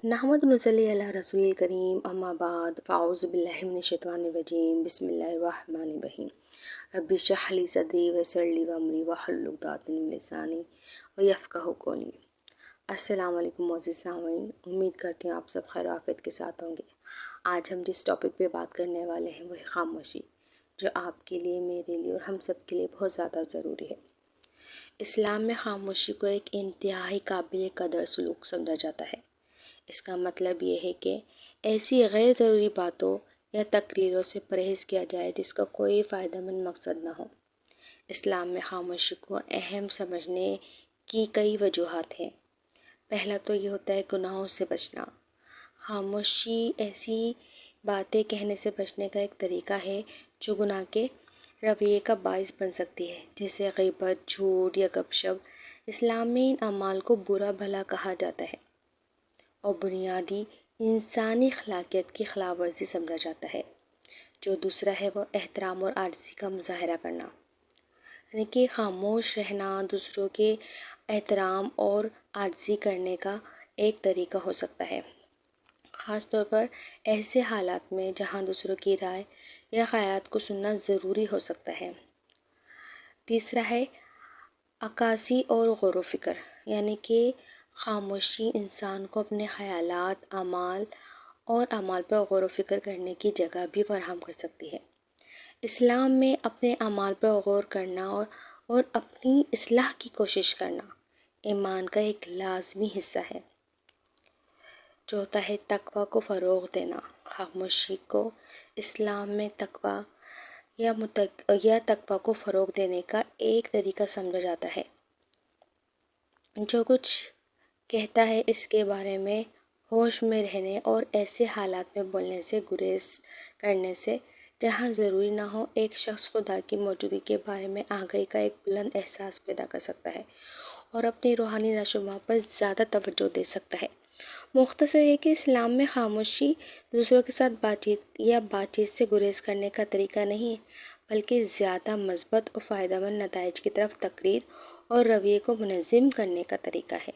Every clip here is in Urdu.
نحمد نصلی علی رسول کریم اما بعد فاعوذ باللہ من الشیطان الرجیم بسم اللہ الرحمن الرحیم رب اشرح لی صدری ویسر لی امری واحلل عقدۃ من لسانی یفقہوا قولی۔ السلام علیکم معزز سامعین، امید کرتی ہوں آپ سب خیر و عافیت کے ساتھ ہوں گے۔ آج ہم جس ٹاپک پہ بات کرنے والے ہیں وہ ہے خاموشی، جو آپ کے لیے، میرے لیے اور ہم سب کے لیے بہت زیادہ ضروری ہے۔ اسلام میں خاموشی کو ایک انتہائی قابل قدر سلوک سمجھا جاتا ہے۔ اس کا مطلب یہ ہے کہ ایسی غیر ضروری باتوں یا تقریروں سے پرہیز کیا جائے جس کا کوئی فائدہ مند مقصد نہ ہو۔ اسلام میں خاموشی کو اہم سمجھنے کی کئی وجوہات ہیں۔ پہلا تو یہ ہوتا ہے گناہوں سے بچنا۔ خاموشی ایسی باتیں کہنے سے بچنے کا ایک طریقہ ہے جو گناہ کے رویے کا باعث بن سکتی ہے، جیسے غیبت، جھوٹ یا گپ شپ۔ اسلام میں ان اعمال کو برا بھلا کہا جاتا ہے اور بنیادی انسانی اخلاقیات کی خلاف ورزی سمجھا جاتا ہے۔ جو دوسرا ہے وہ احترام اور عاجزی کا مظاہرہ کرنا، یعنی کہ خاموش رہنا دوسروں کے احترام اور عاجزی کرنے کا ایک طریقہ ہو سکتا ہے، خاص طور پر ایسے حالات میں جہاں دوسروں کی رائے یا خیالات کو سننا ضروری ہو سکتا ہے۔ تیسرا ہے عکاسی اور غور و فکر، یعنی کہ خاموشی انسان کو اپنے خیالات، اعمال پر غور و فکر کرنے کی جگہ بھی فراہم کر سکتی ہے۔ اسلام میں اپنے اعمال پر غور کرنا اور اپنی اصلاح کی کوشش کرنا ایمان کا ایک لازمی حصہ ہے۔ جو ہوتا ہے تقوی کو فروغ دینا۔ خاموشی کو اسلام میں تقوی یا تقوی کو فروغ دینے کا ایک طریقہ سمجھا جاتا ہے۔ جو کچھ کہتا ہے اس کے بارے میں ہوش میں رہنے اور ایسے حالات میں بولنے سے گریز کرنے سے جہاں ضروری نہ ہو۔ ایک شخص خدا کی موجودگی کے بارے میں آگاہی کا ایک بلند احساس پیدا کر سکتا ہے اور اپنی روحانی نشو و نما پر زیادہ توجہ دے سکتا ہے۔ مختصر ہے کہ اسلام میں خاموشی دوسروں کے ساتھ بات چیت سے گریز کرنے کا طریقہ نہیں ہے، بلکہ زیادہ مثبت اور فائدہ مند نتائج کی طرف تقریر اور رویے کو منظم کرنے کا طریقہ ہے۔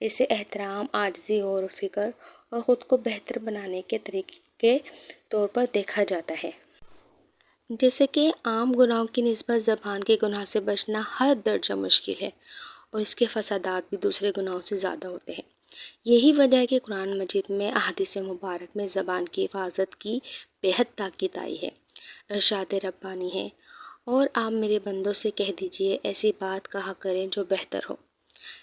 اسے احترام، عاجزی، غور و فکر اور خود کو بہتر بنانے کے طریقے کے طور پر دیکھا جاتا ہے۔ جیسے کہ عام گناہوں کی نسبت زبان کے گناہ سے بچنا ہر درجہ مشکل ہے اور اس کے فسادات بھی دوسرے گناہوں سے زیادہ ہوتے ہیں۔ یہی وجہ ہے کہ قرآن مجید میں احادیث مبارک میں زبان کی حفاظت کی بے حد تاکید آئی ہے۔ ارشاد ربانی ہے، اور آپ میرے بندوں سے کہہ دیجئے ایسی بات کہا کریں جو بہتر ہو۔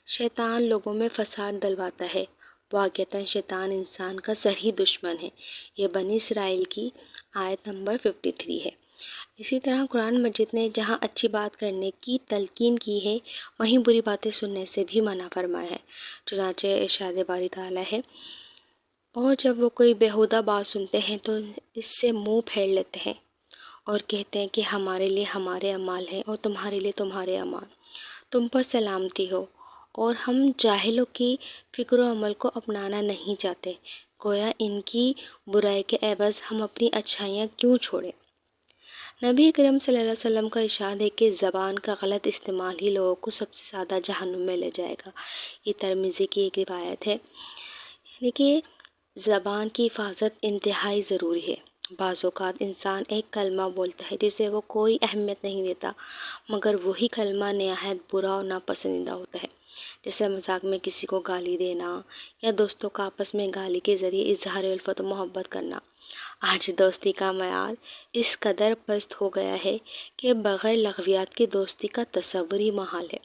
شیطان لوگوں میں فساد ڈلواتا ہے۔ واقعتاً شیطان انسان کا سری دشمن ہے۔ یہ بنی اسرائیل کی آیت نمبر 53 ہے۔ اسی طرح قرآن مجید نے جہاں اچھی بات کرنے کی تلقین کی ہے، وہیں بری باتیں سننے سے بھی منع فرمایا ہے۔ چنانچہ ارشاد باری تعالیٰ ہے، اور جب وہ کوئی بیہودہ بات سنتے ہیں تو اس سے منہ پھیر لیتے ہیں اور کہتے ہیں کہ ہمارے لیے ہمارے اعمال ہیں اور تمہارے لیے تمہارے اعمال، تم پر سلامتی ہو، اور ہم جاہلوں کی فکر و عمل کو اپنانا نہیں چاہتے، گویا ان کی برائی کے عوض ہم اپنی اچھائیاں کیوں چھوڑیں۔ نبی کریم صلی اللہ علیہ وسلم کا ارشاد ہے کہ زبان کا غلط استعمال ہی لوگوں کو سب سے زیادہ جہنم میں لے جائے گا۔ یہ ترمذی کی ایک روایت ہے، یعنی کہ زبان کی حفاظت انتہائی ضروری ہے۔ بعض اوقات انسان ایک کلمہ بولتا ہے جسے وہ کوئی اہمیت نہیں دیتا، مگر وہی کلمہ نہایت برا اور ناپسندیدہ ہوتا ہے، جیسے مذاق میں کسی کو گالی دینا یا دوستوں کا آپس میں گالی کے ذریعے اظہار الفت و محبت کرنا۔ آج دوستی کا معیار اس قدر پست ہو گیا ہے کہ بغیر لغویات کی دوستی کا تصور ہی محال ہے۔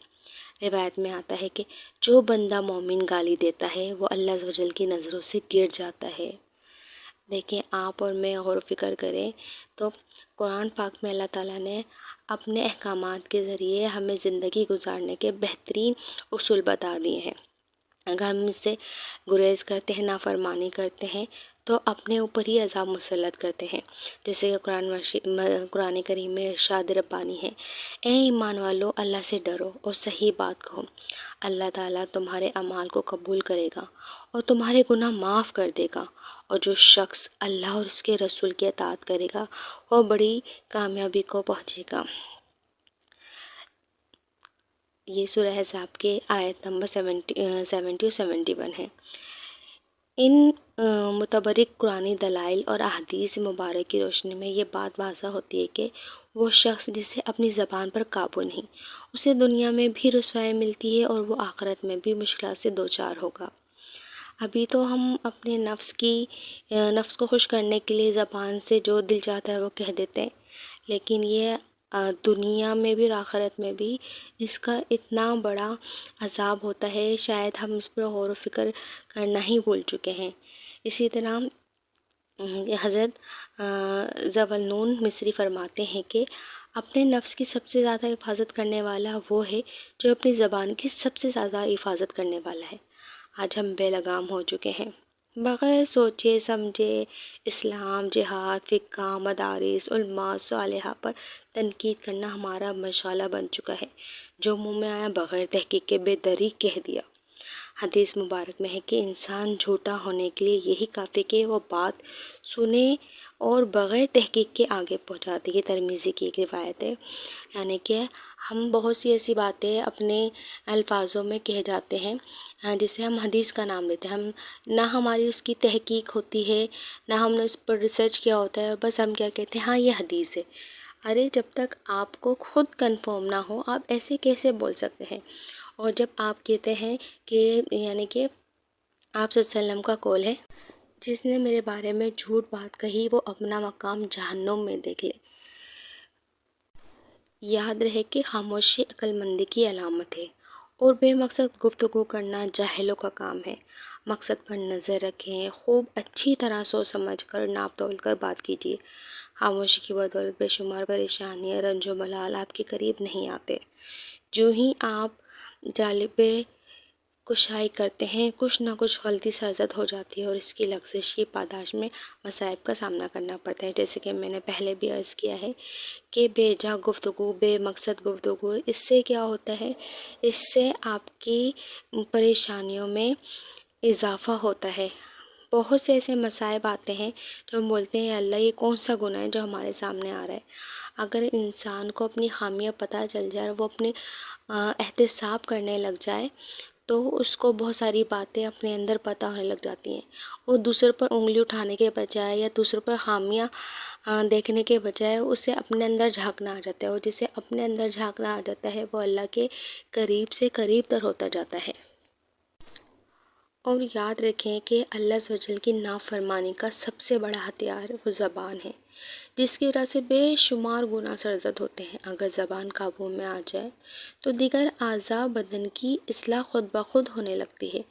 روایت میں آتا ہے کہ جو بندہ مومن گالی دیتا ہے وہ اللہ عز و جل کی نظروں سے گر جاتا ہے۔ دیکھیں، آپ اور میں غور و فکر کریں تو قرآن پاک میں اللہ تعالیٰ نے اپنے احکامات کے ذریعے ہمیں زندگی گزارنے کے بہترین اصول بتا دیے ہیں۔ اگر ہم اس سے گریز کرتے ہیں، نافرمانی کرتے ہیں، تو اپنے اوپر ہی عذاب مسلط کرتے ہیں۔ جیسے کہ قرآن کریم میں ارشاد ربانی ہے، اے ایمان والو، اللہ سے ڈرو اور صحیح بات کہو، اللہ تعالیٰ تمہارے اعمال کو قبول کرے گا اور تمہارے گناہ معاف کر دے گا، اور جو شخص اللہ اور اس کے رسول کی اطاعت کرے گا وہ بڑی کامیابی کو پہنچے گا۔ یہ سورہ احزاب کے آیت نمبر 70 اور 71 ہے۔ ان متبرک قرآنی دلائل اور احادیث مبارک کی روشنی میں یہ بات واضح ہوتی ہے کہ وہ شخص جسے اپنی زبان پر قابو نہیں، اسے دنیا میں بھی رسوائی ملتی ہے اور وہ آخرت میں بھی مشکلات سے دوچار ہوگا۔ ابھی تو ہم اپنے نفس کو خوش کرنے کے لیے زبان سے جو دل چاہتا ہے وہ کہہ دیتے ہیں، لیکن یہ دنیا میں بھی اور آخرت میں بھی اس کا اتنا بڑا عذاب ہوتا ہے، شاید ہم اس پر غور و فکر کرنا ہی بھول چکے ہیں۔ اسی طرح حضرت ذوالنون مصری فرماتے ہیں کہ اپنے نفس کی سب سے زیادہ حفاظت کرنے والا وہ ہے جو اپنی زبان کی سب سے زیادہ حفاظت کرنے والا ہے۔ آج ہم بے لگام ہو چکے ہیں، بغیر سوچے سمجھے اسلام، جہاد، فقہ، مدارس، علماء صالحہ پر تنقید کرنا ہمارا مشغلہ بن چکا ہے۔ جو منہ میں آیا بغیر تحقیق کے بے دری کہہ دیا۔ حدیث مبارک میں ہے کہ انسان جھوٹا ہونے کے لیے یہی کافی کہ وہ بات سنے اور بغیر تحقیق کے آگے پہنچا دے۔ یہ ترمذی کی ایک روایت ہے، یعنی کہ ہم بہت سی ایسی باتیں اپنے الفاظوں میں کہہ جاتے ہیں جسے ہم حدیث کا نام دیتے ہیں، ہم نہ ہماری اس کی تحقیق ہوتی ہے، نہ ہم نے اس پر ریسرچ کیا ہوتا ہے، اور بس ہم کیا کہتے ہیں، ہاں یہ حدیث ہے۔ ارے جب تک آپ کو خود کنفرم نہ ہو آپ ایسے کیسے بول سکتے ہیں؟ اور جب آپ کہتے ہیں کہ یعنی کہ آپ صلی اللہ علیہ وسلم کا قول ہے، جس نے میرے بارے میں جھوٹ بات کہی وہ اپنا مقام جہنم میں دیکھ لے۔ یاد رہے کہ خاموشی عقل مندی کی علامت ہے اور بے مقصد گفتگو کرنا جاہلوں کا کام ہے۔ مقصد پر نظر رکھیں، خوب اچھی طرح سوچ سمجھ کر ناپ تول کر بات کیجیے۔ خاموشی کی بدولت بے شمار پریشانیاں، رنج و ملال آپ کے قریب نہیں آتے۔ جو ہی آپ جالب کشائی کرتے ہیں کچھ نہ کچھ غلطی سرزد ہو جاتی ہے اور اس کی لغزش کی پاداش میں مصائب کا سامنا کرنا پڑتا ہے۔ جیسے کہ میں نے پہلے بھی عرض کیا ہے کہ بے جا گفتگو، بے مقصد گفتگو، اس سے کیا ہوتا ہے، اس سے آپ کی پریشانیوں میں اضافہ ہوتا ہے۔ بہت سے ایسے مصائب آتے ہیں جو ہم بولتے ہیں اللہ یہ کون سا گناہ ہے جو ہمارے سامنے آ رہا ہے۔ اگر انسان کو اپنی خامیاں پتہ چل جائے اور وہ اپنے احتساب کرنے لگ جائے تو اس کو بہت ساری باتیں اپنے اندر پتہ ہونے لگ جاتی ہیں۔ وہ دوسروں پر انگلی اٹھانے کے بجائے یا دوسروں پر خامیاں دیکھنے کے بجائے اسے اپنے اندر جھانکنا آ جاتا ہے، اور جسے اپنے اندر جھانکنا آ جاتا ہے وہ اللہ کے قریب سے قریب تر ہوتا جاتا ہے۔ اور یاد رکھیں کہ اللہ عز و جل کی نافرمانی کا سب سے بڑا ہتھیار وہ زبان ہے، جس کی وجہ سے بے شمار گناہ سرزد ہوتے ہیں۔ اگر زبان قابو میں آ جائے تو دیگر اعضاء بدن کی اصلاح خود بخود ہونے لگتی ہے۔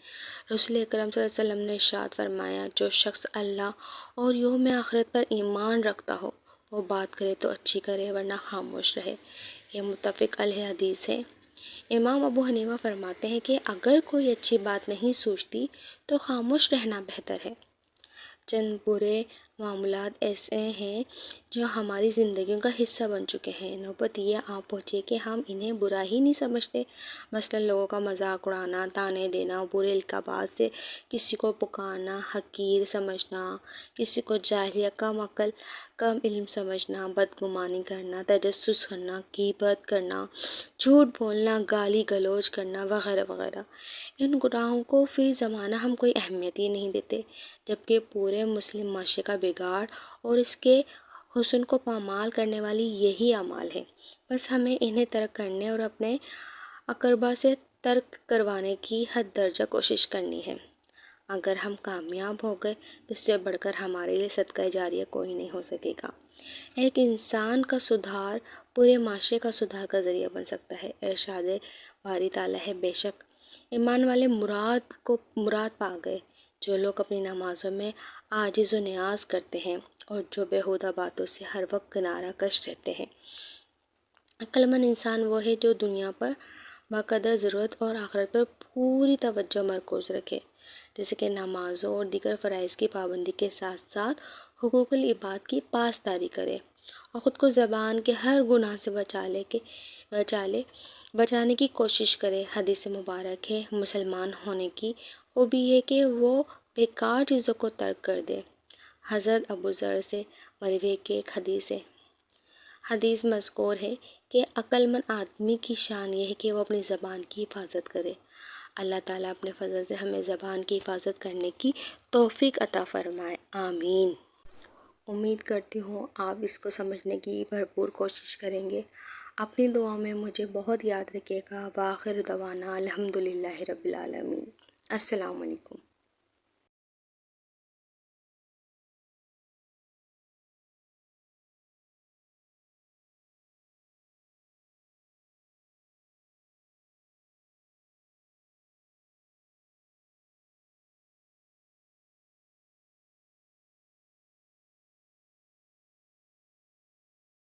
رسول اکرم صلی اللہ علیہ وسلم نے ارشاد فرمایا، جو شخص اللہ اور یوم آخرت پر ایمان رکھتا ہو وہ بات کرے تو اچھی کرے ورنہ خاموش رہے۔ یہ متفق علیہ حدیث ہے۔ امام ابو حنیفہ فرماتے ہیں کہ اگر کوئی اچھی بات نہیں سوچتی تو خاموش رہنا بہتر ہے۔ چند برے معاملات ایسے ہیں جو ہماری زندگیوں کا حصہ بن چکے ہیں، نوبت یہ آ پہنچی کہ ہم انہیں برا ہی نہیں سمجھتے۔ مثلا لوگوں کا مذاق اڑانا، طعنے دینا، برے القابات سے کسی کو پکارنا، حقیر سمجھنا، کسی کو جاہل یا کم عقل کم علم سمجھنا، بدگمانی کرنا، تجسس کرنا، غیبت کرنا، جھوٹ بولنا، گالی گلوچ کرنا وغیرہ وغیرہ۔ ان گناہوں کو فی زمانہ ہم کوئی اہمیت ہی نہیں دیتے، جبکہ پورے مسلم معاشرے کا بگاڑ اور اس کے حسن کو پامال کرنے والی یہی اعمال ہیں۔ بس ہمیں انہیں ترک کرنے اور اپنے اقربا سے ترک کروانے کی حد درجہ کوشش کرنی ہے۔ اگر ہم کامیاب ہو گئے تو اس سے بڑھ کر ہمارے لیے صدقہ جاریہ کوئی نہیں ہو سکے گا۔ ایک انسان کا سدھار پورے معاشرے کا سدھار کا ذریعہ بن سکتا ہے۔ ارشاد باری تعالیٰ ہے، بے شک ایمان والے مراد پا گئے جو لوگ اپنی نمازوں میں عاجز و نیاز کرتے ہیں اور جو بیہودہ باتوں سے ہر وقت کنارہ کش رہتے ہیں۔ عقل مند انسان وہ ہے جو دنیا پر بقدر ضرورت اور آخرت پر پوری توجہ مرکوز رکھے، جیسے کہ نمازوں اور دیگر فرائض کی پابندی کے ساتھ ساتھ حقوق العباد کی پاسداری کرے اور خود کو زبان کے ہر گناہ سے بچانے کی کوشش کرے۔ حدیث مبارک ہے، مسلمان ہونے کی خوبی یہ کہ وہ بیکار چیزوں کو ترک کر دے۔ حضرت ابو ذر سے مروی کی ایک حدیث مذکور ہے کہ عقل مند آدمی کی شان یہ ہے کہ وہ اپنی زبان کی حفاظت کرے۔ اللہ تعالیٰ اپنے فضل سے ہمیں زبان کی حفاظت کرنے کی توفیق عطا فرمائے، آمین۔ امید کرتی ہوں آپ اس کو سمجھنے کی بھرپور کوشش کریں گے۔ اپنی دعا میں مجھے بہت یاد رکھیے گا۔ وآخر دعوانا الحمدللہ رب العالمین۔ السلام علیکم۔